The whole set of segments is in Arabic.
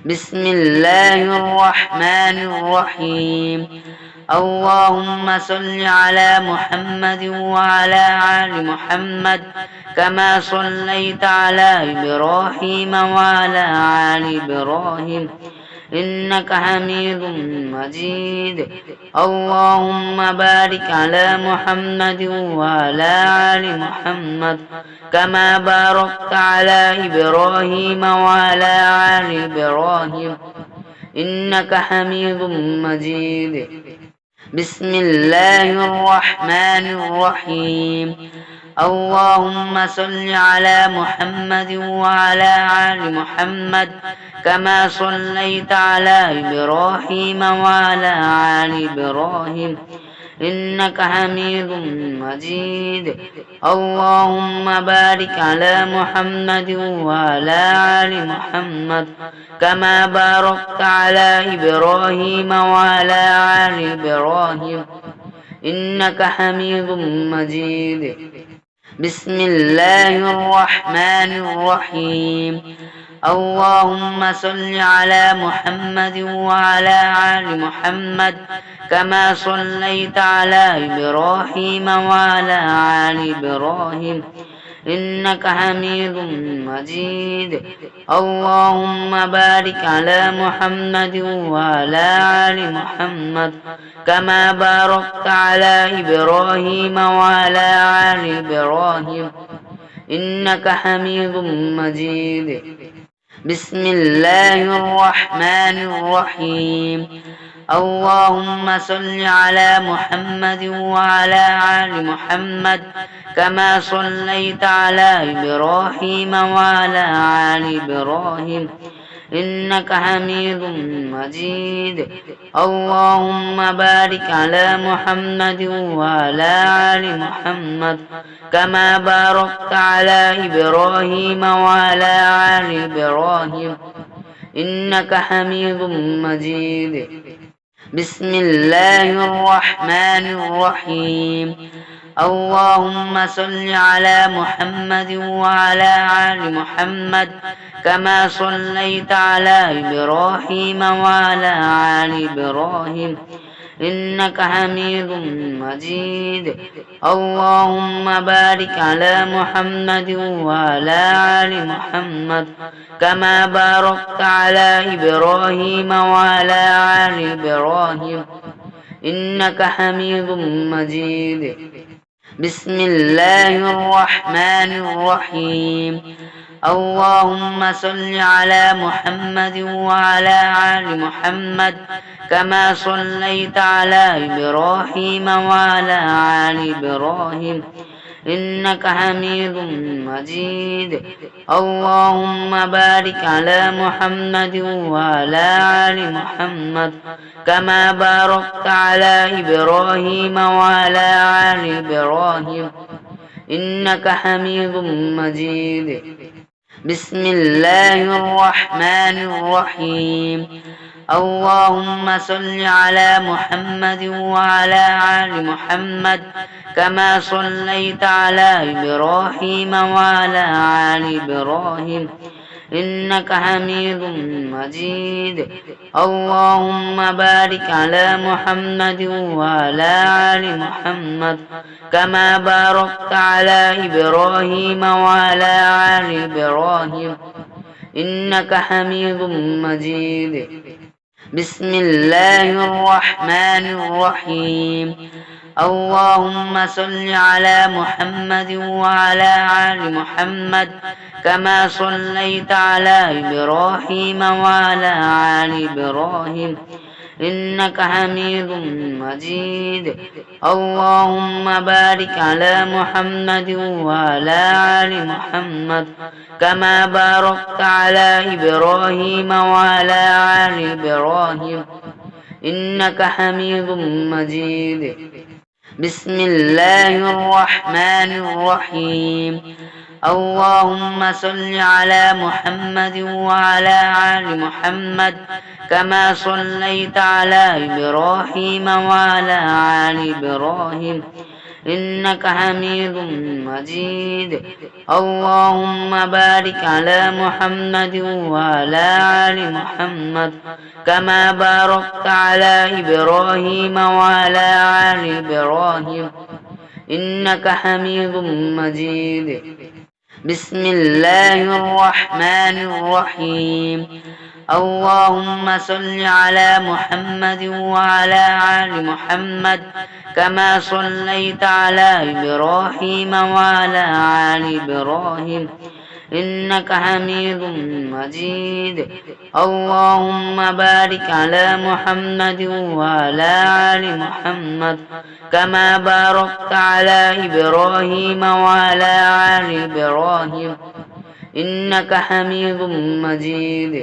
بسم الله الرحمن الرحيم. اللهم صل على محمد وعلى آل محمد كما صليت على إبراهيم وعلى آل إبراهيم إنك حميد مجيد. اللهم بارك على محمد وعلى آل محمد كما باركت على إبراهيم وعلى آل إبراهيم إنك حميد مجيد. بسم الله الرحمن الرحيم. اللهم صل على محمد وعلى آل محمد كما صليت على إبراهيم وعلى آل إبراهيم إنك حميد مجيد. اللهم بارك على محمد وعلى آل محمد كما باركت على إبراهيم وعلى آل إبراهيم إنك حميد مجيد. بسم الله الرحمن الرحيم. اللهم صل على محمد وعلى آل محمد كما صليت على إبراهيم وعلى آل إبراهيم إنك حميد مجيد. اللهم بارك على محمد وعلى آل محمد كما باركت على إبراهيم وعلى آل إبراهيم إنك حميد مجيد. بسم الله الرحمن الرحيم. اللهم صل على محمد وعلى آل محمد كما صليت على إبراهيم وعلى آل إبراهيم إنك حميد مجيد. اللهم بارك على محمد وعلى آل محمد كما باركت على إبراهيم وعلى آل إبراهيم إنك حميد مجيد. بسم الله الرحمن الرحيم. اللهم صل على محمد وعلى آل محمد كما صليت على إبراهيم وعلى آل إبراهيم إنك حميد مجيد. اللهم بارك على محمد وعلى آل محمد كما باركت على إبراهيم وعلى آل إبراهيم إنك حميد مجيد. بسم الله الرحمن الرحيم. اللهم صل على محمد وعلى آل محمد كما صليت على إبراهيم وعلى آل إبراهيم إنك حميد مجيد. اللهم بارك على محمد وعلى آل محمد كما باركت على إبراهيم وعلى آل إبراهيم إنك حميد مجيد. بسم الله الرحمن الرحيم. اللهم صل على محمد وعلى آل محمد كما صليت على إبراهيم وعلى آل إبراهيم إنك حميد مجيد. اللهم بارك على محمد وعلى آل محمد كما باركت على إبراهيم وعلى آل إبراهيم إنك حميد مجيد. بسم الله الرحمن الرحيم. اللهم صل على محمد وعلى آل محمد كما صليت على إبراهيم وعلى آل إبراهيم إنك حميد مجيد. اللهم بارك على محمد وعلى آل محمد كما باركت على إبراهيم وعلى آل إبراهيم إنك حميد مجيد. بسم الله الرحمن الرحيم. اللهم صل على محمد وعلى آل محمد كما صليت على إبراهيم وعلى آل إبراهيم إنك حميد مجيد. اللهم بارك على محمد وعلى آل محمد كما باركت على إبراهيم وعلى آل إبراهيم إنك حميد مجيد. بسم الله الرحمن الرحيم. اللهم صل على محمد وعلى آل محمد كما صليت على إبراهيم وعلى آل إبراهيم إنك حميد مجيد. اللهم بارك على محمد وعلى آل محمد كما باركت على إبراهيم وعلى آل إبراهيم إنك حميد مجيد.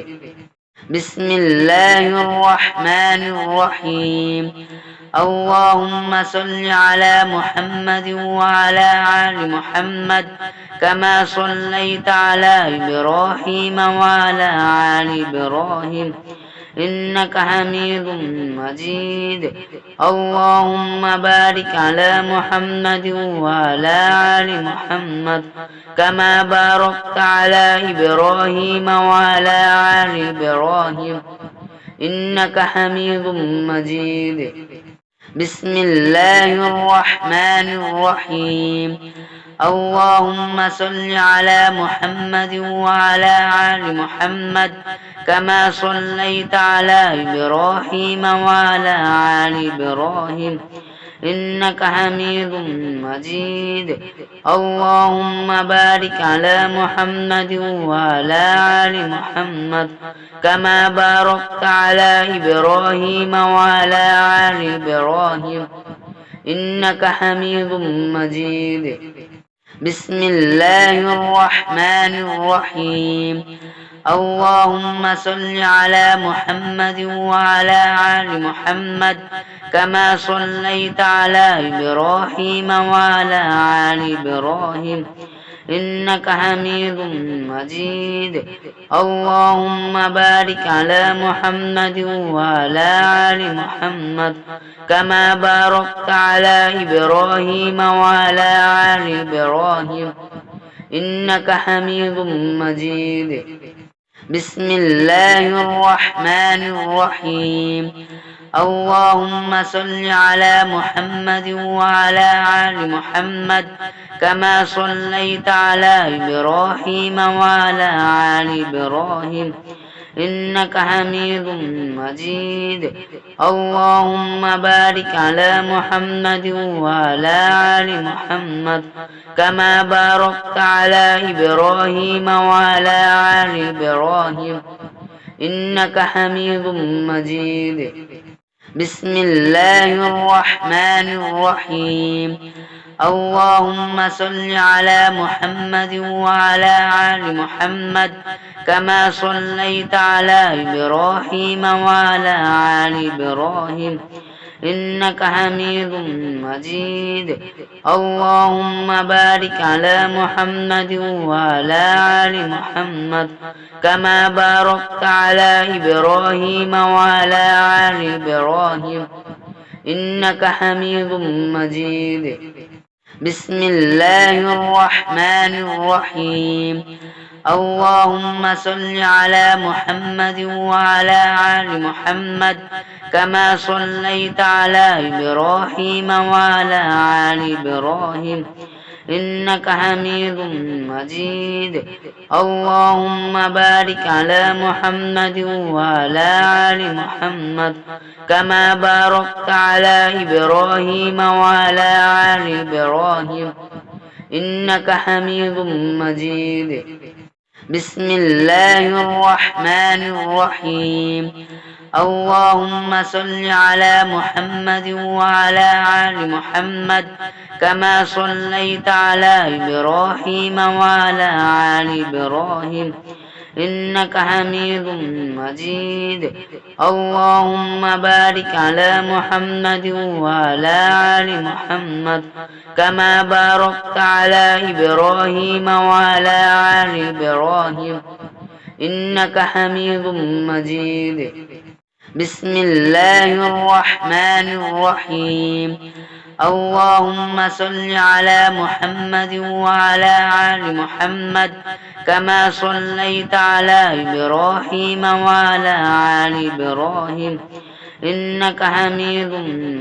بسم الله الرحمن الرحيم. اللهم صل على محمد وعلى آل محمد كما صليت على إبراهيم وعلى آل إبراهيم إنك حميد مجيد. اللهم بارك على محمد وعلى آل محمد كما باركت على إبراهيم وعلى آل إبراهيم إنك حميد مجيد. بسم الله الرحمن الرحيم. اللهم صل على محمد وعلى آل محمد كما صليت على إبراهيم وعلى آل إبراهيم إنك حميد مجيد. اللهم بارك على محمد وعلى آل محمد كما باركت على إبراهيم وعلى آل إبراهيم إنك حميد مجيد. بسم الله الرحمن الرحيم. اللهم صل على محمد وعلى آل محمد كما صليت على إبراهيم وعلى آل إبراهيم إنك حميد مجيد. اللهم بارك على محمد وعلى آل محمد كما باركت على إبراهيم وعلى آل إبراهيم إنك حميد مجيد. بسم الله الرحمن الرحيم. اللهم صل على محمد وعلى آل محمد كما صليت على إبراهيم وعلى آل إبراهيم إنك حميد مجيد. اللهم بارك على محمد وعلى آل محمد كما باركت على إبراهيم وعلى آل إبراهيم إنك حميد مجيد. بسم الله الرحمن الرحيم. اللهم صل على محمد وعلى آل محمد كما صليت على إبراهيم وعلى آل إبراهيم إنك حميد مجيد. اللهم بارك على محمد وعلى آل محمد كما باركت على إبراهيم وعلى آل إبراهيم إنك حميد مجيد. بسم الله الرحمن الرحيم. اللهم صل على محمد وعلى آل محمد كما صليت على إبراهيم وعلى آل إبراهيم إنك حميد مجيد. اللهم بارك على محمد وعلى آل محمد كما باركت على إبراهيم وعلى آل إبراهيم إنك حميد مجيد. بسم الله الرحمن الرحيم. اللهم صل على محمد وعلى آل محمد كما صليت على إبراهيم وعلى آل إبراهيم إنك حميد مجيد. اللهم بارك على محمد وعلى آل محمد كما باركت على إبراهيم وعلى آل إبراهيم إنك حميد مجيد. بسم الله الرحمن الرحيم. اللهم صل على محمد وعلى آل محمد كما صليت على إبراهيم وعلى آل إبراهيم إنك حميد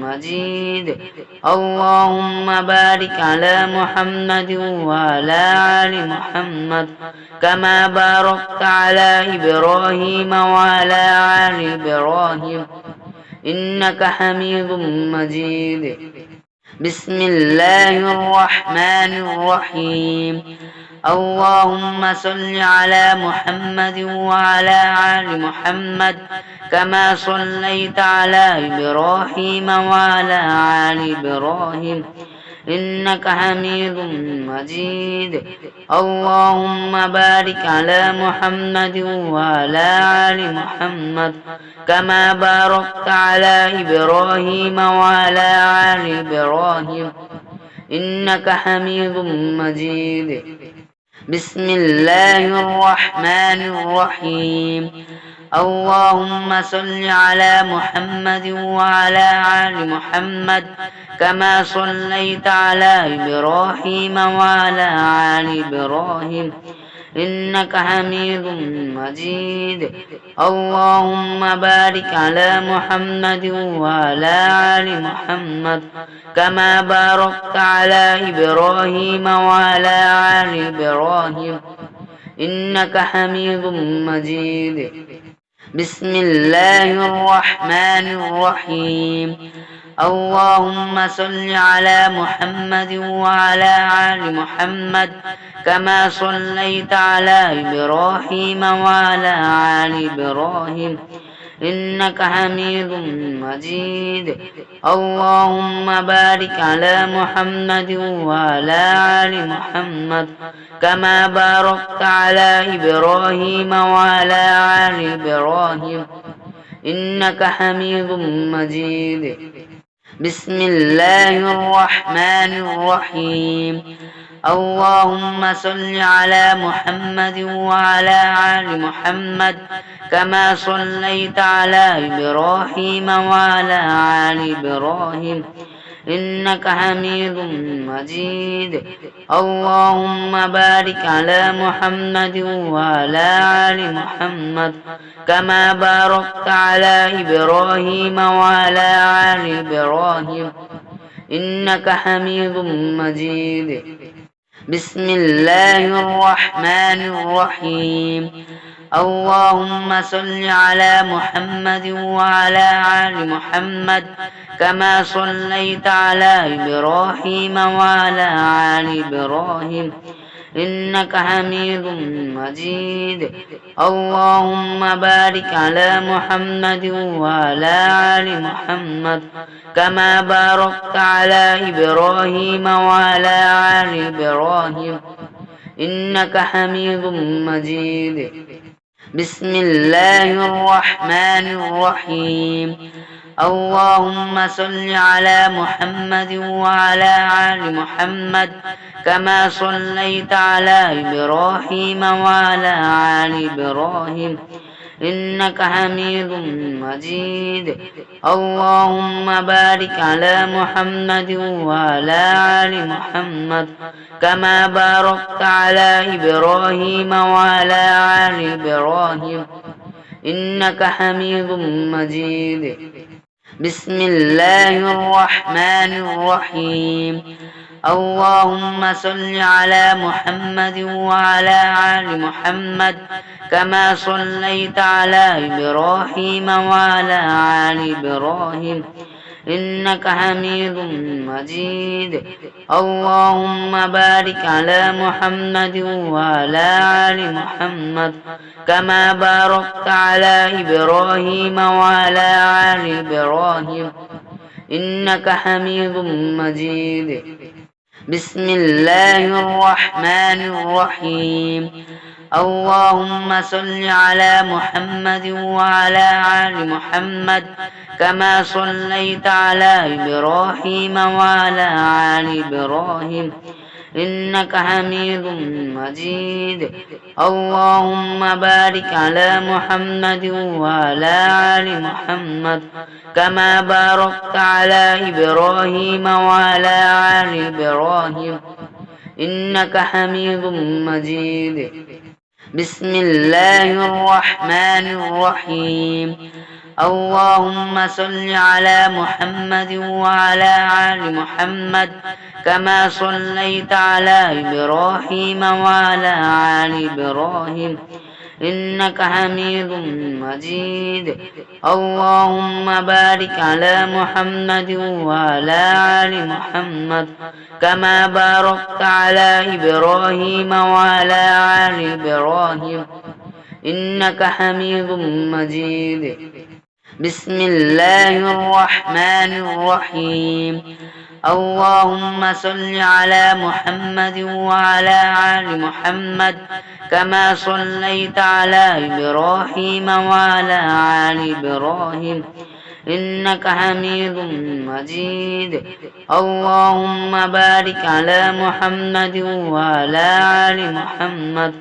مجيد اللهم بارك على محمد وعلى آل محمد كما باركت على إبراهيم وعلى آل إبراهيم إنك حميد مجيد بسم الله الرحمن الرحيم اللهم صل على محمد وعلى آل محمد كما صليت على إبراهيم وعلى آل إبراهيم إنك حميد مجيد اللهم بارك على محمد وعلى آل محمد كما باركت على إبراهيم وعلى آل إبراهيم إنك حميد مجيد بسم الله الرحمن الرحيم اللهم صل على محمد وعلى آل محمد كما صليت على إبراهيم وعلى آل إبراهيم إنك حميد مجيد اللهم بارك على محمد وعلى آل محمد كما باركت على إبراهيم وعلى آل إبراهيم إنك حميد مجيد بسم الله الرحمن الرحيم اللهم صل على محمد وعلى آل محمد كما صليت على إبراهيم وعلى آل إبراهيم إنك حميد مجيد اللهم بارك على محمد وعلى آل محمد كما باركت على إبراهيم وعلى آل إبراهيم إنك حميد مجيد بسم الله الرحمن الرحيم اللهم صل على محمد وعلى آل محمد كما صليت على إبراهيم وعلى آل إبراهيم إنك حميد مجيد اللهم بارك على محمد وعلى آل محمد كما باركت على إبراهيم وعلى آل إبراهيم إنك حميد مجيد بسم الله الرحمن الرحيم اللهم صل على محمد وعلى آل محمد كما صليت على إبراهيم وعلى آل إبراهيم إنك حميد مجيد اللهم بارك على محمد وعلى آل محمد كما باركت على إبراهيم وعلى آل إبراهيم إنك حميد مجيد بسم الله الرحمن الرحيم اللهم صل على محمد وعلى آل محمد كما صليت على إبراهيم وعلى آل إبراهيم إنك حميد مجيد اللهم بارك على محمد وعلى آل محمد كما باركت على إبراهيم وعلى آل إبراهيم إنك حميد مجيد بسم الله الرحمن الرحيم اللهم صل على محمد وعلى آل محمد كما صليت على إبراهيم وعلى آل إبراهيم إنك حميد مجيد اللهم بارك على محمد وعلى آل محمد كما باركت على إبراهيم وعلى آل إبراهيم إنك حميد مجيد بسم الله الرحمن الرحيم اللهم صل على محمد وعلى آل محمد كما صليت على إبراهيم وعلى آل إبراهيم إنك حميد مجيد. اللهم بارك على محمد وعلى آل محمد كما باركت على إبراهيم وعلى آل إبراهيم إنك حميد مجيد. بسم الله الرحمن الرحيم. اللهم صل على محمد وعلى آل محمد كما صليت على إبراهيم وعلى آل إبراهيم إنك حميد مجيد. اللهم بارك على محمد وعلى آل محمد كما باركت على إبراهيم وعلى آل إبراهيم إنك حميد مجيد. بسم الله الرحمن الرحيم. اللهم صل على محمد وعلى آل محمد كما صليت على إبراهيم وعلى آل إبراهيم إنك حميد مجيد. اللهم بارك على محمد وعلى آل محمد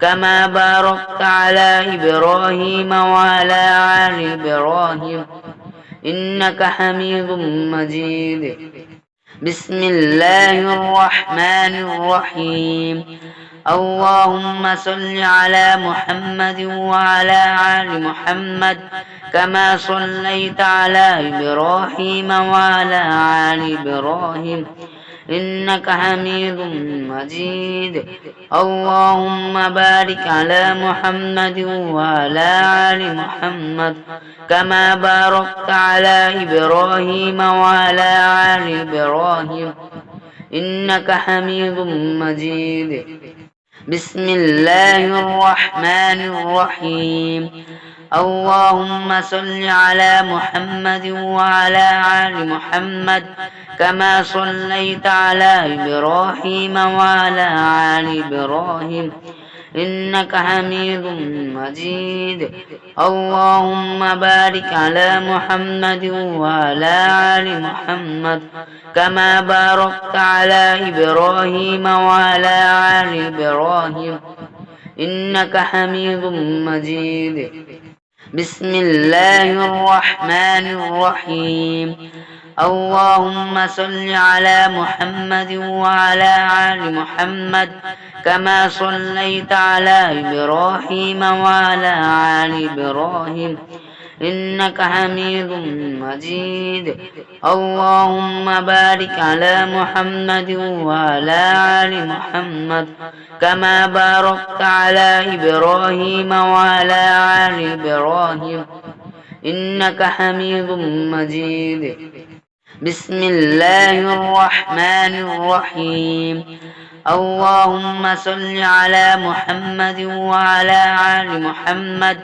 كما باركت على إبراهيم وعلى آل إبراهيم إنك حميد مجيد. بسم الله الرحمن الرحيم. اللهم صل على محمد وعلى آل محمد كما صليت على إبراهيم وعلى آل إبراهيم إنك حميد مجيد. اللهم بارك على محمد وعلى آل محمد كما باركت على إبراهيم وعلى آل إبراهيم إنك حميد مجيد. بسم الله الرحمن الرحيم. اللهم صل على محمد وعلى آل محمد كما صليت على إبراهيم وعلى آل إبراهيم إنك حميد مجيد. اللهم بارك على محمد وعلى آل محمد كما باركت على إبراهيم وعلى آل إبراهيم إنك حميد مجيد. بسم الله الرحمن الرحيم. اللهم صل على محمد وعلى آل محمد كما صليت على إبراهيم وعلى آل إبراهيم إنك حميد مجيد. اللهم بارك على محمد وعلى آل محمد كما باركت على إبراهيم وعلى آل إبراهيم إنك حميد مجيد. بسم الله الرحمن الرحيم. اللهم صل على محمد وعلى آل محمد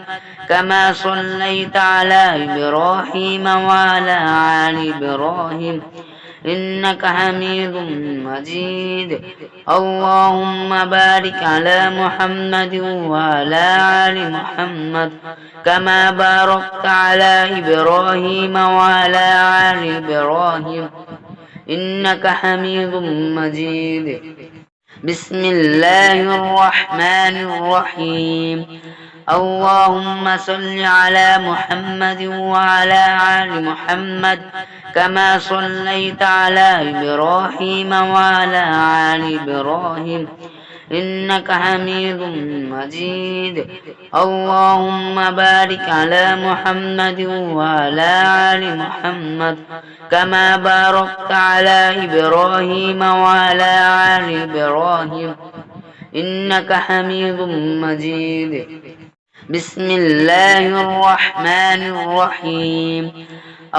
كما صليت على إبراهيم وعلى آل إبراهيم إنك حميد مجيد. اللهم بارك على محمد وعلى آل محمد كما باركت على إبراهيم وعلى آل إبراهيم إنك حميد مجيد. بسم الله الرحمن الرحيم. اللهم صل على محمد وعلى آل محمد كما صليت على إبراهيم وعلى آل إبراهيم إنك حميد مجيد. اللهم بارك على محمد وعلى آل محمد كما باركت على إبراهيم وعلى آل إبراهيم إنك حميد مجيد. بسم الله الرحمن الرحيم.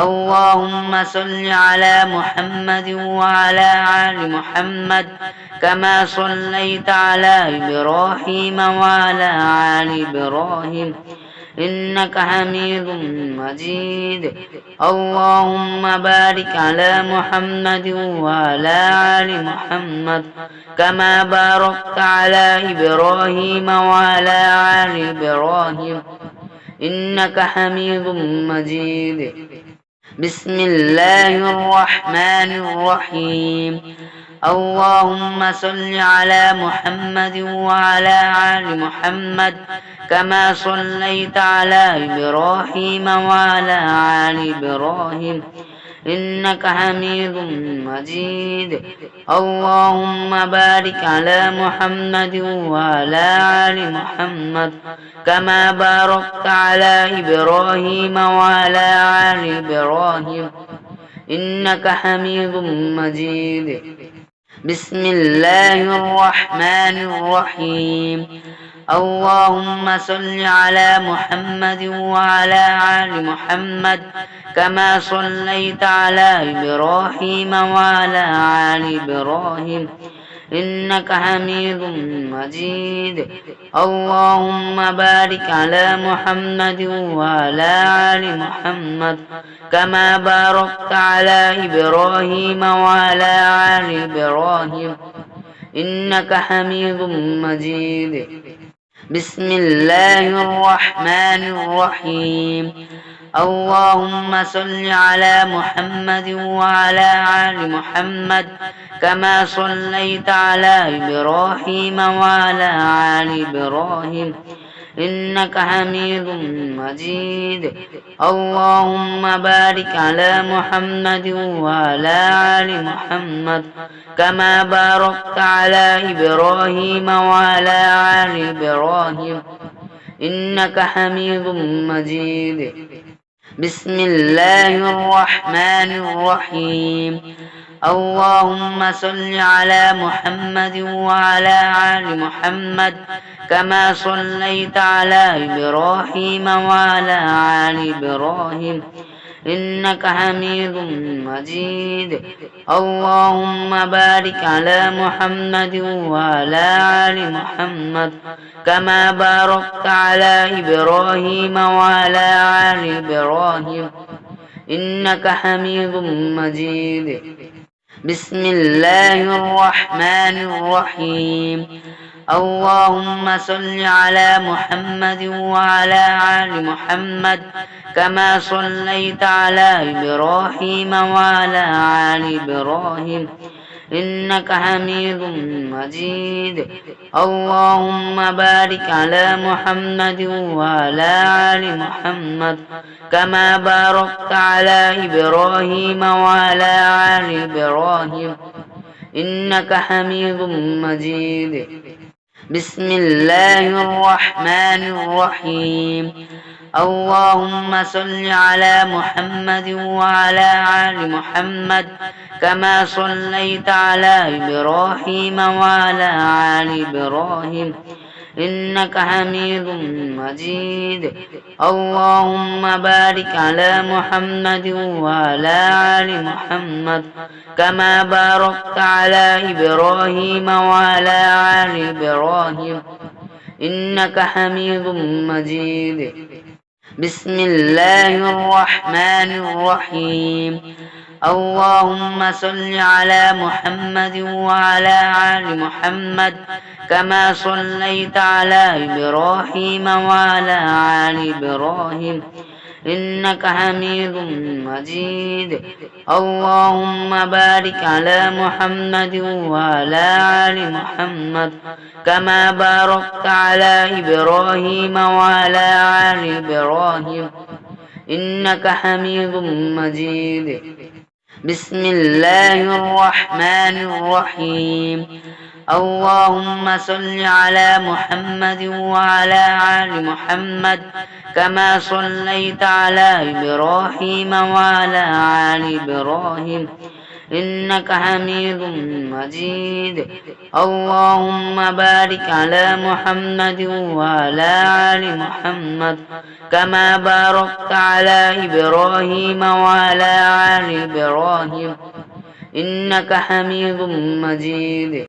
اللهم صل على محمد وعلى آل محمد كما صليت على إبراهيم وعلى آل إبراهيم إنك حميد مجيد. اللهم بارك على محمد وعلى آل محمد كما باركت على إبراهيم وعلى آل إبراهيم إنك حميد مجيد. بسم الله الرحمن الرحيم. اللهم صل على محمد وعلى آل محمد كما صليت على إبراهيم وعلى آل إبراهيم إنك حميد مجيد اللهم بارك على محمد وعلى آل محمد كما باركت على إبراهيم وعلى آل إبراهيم إنك حميد مجيد بسم الله الرحمن الرحيم اللهم صل على محمد وعلى آل محمد كما صليت على إبراهيم وعلى آل إبراهيم إنك حميد مجيد اللهم بارك على محمد وعلى آل محمد كما باركت على إبراهيم وعلى آل إبراهيم إنك حميد مجيد بسم الله الرحمن الرحيم اللهم صل على محمد وعلى آل محمد كما صليت على إبراهيم وعلى آل إبراهيم إنك حميد مجيد اللهم بارك على محمد وعلى آل محمد كما باركت على إبراهيم وعلى آل إبراهيم إنك حميد مجيد بسم الله الرحمن الرحيم اللهم صل على محمد وعلى آل محمد كما صليت على إبراهيم وعلى آل إبراهيم إنك حميد مجيد اللهم بارك على محمد وعلى آل محمد كما باركت على إبراهيم وعلى آل إبراهيم إنك حميد مجيد بسم الله الرحمن الرحيم اللهم صل على محمد وعلى آل محمد كما صليت على إبراهيم وعلى آل إبراهيم إنك حميد مجيد اللهم بارك على محمد وعلى آل محمد كما باركت على إبراهيم وعلى آل إبراهيم إنك حميد مجيد بسم الله الرحمن الرحيم اللهم صل على محمد وعلى آل محمد كما صليت على إبراهيم وعلى آل إبراهيم إنك حميد مجيد اللهم بارك على محمد وعلى آل محمد كما باركت على إبراهيم وعلى آل إبراهيم إنك حميد مجيد بسم الله الرحمن الرحيم اللهم صل على محمد وعلى آل محمد كما صليت على إبراهيم وعلى آل إبراهيم إنك حميد مجيد اللهم بارك على محمد وعلى آل محمد كما باركت على إبراهيم وعلى آل إبراهيم إنك حميد مجيد بسم الله الرحمن الرحيم اللهم صل على محمد وعلى آل محمد كما صليت على إبراهيم وعلى آل إبراهيم إنك حميد مجيد اللهم بارك على محمد وعلى آل محمد كما باركت على إبراهيم وعلى آل إبراهيم إنك حميد مجيد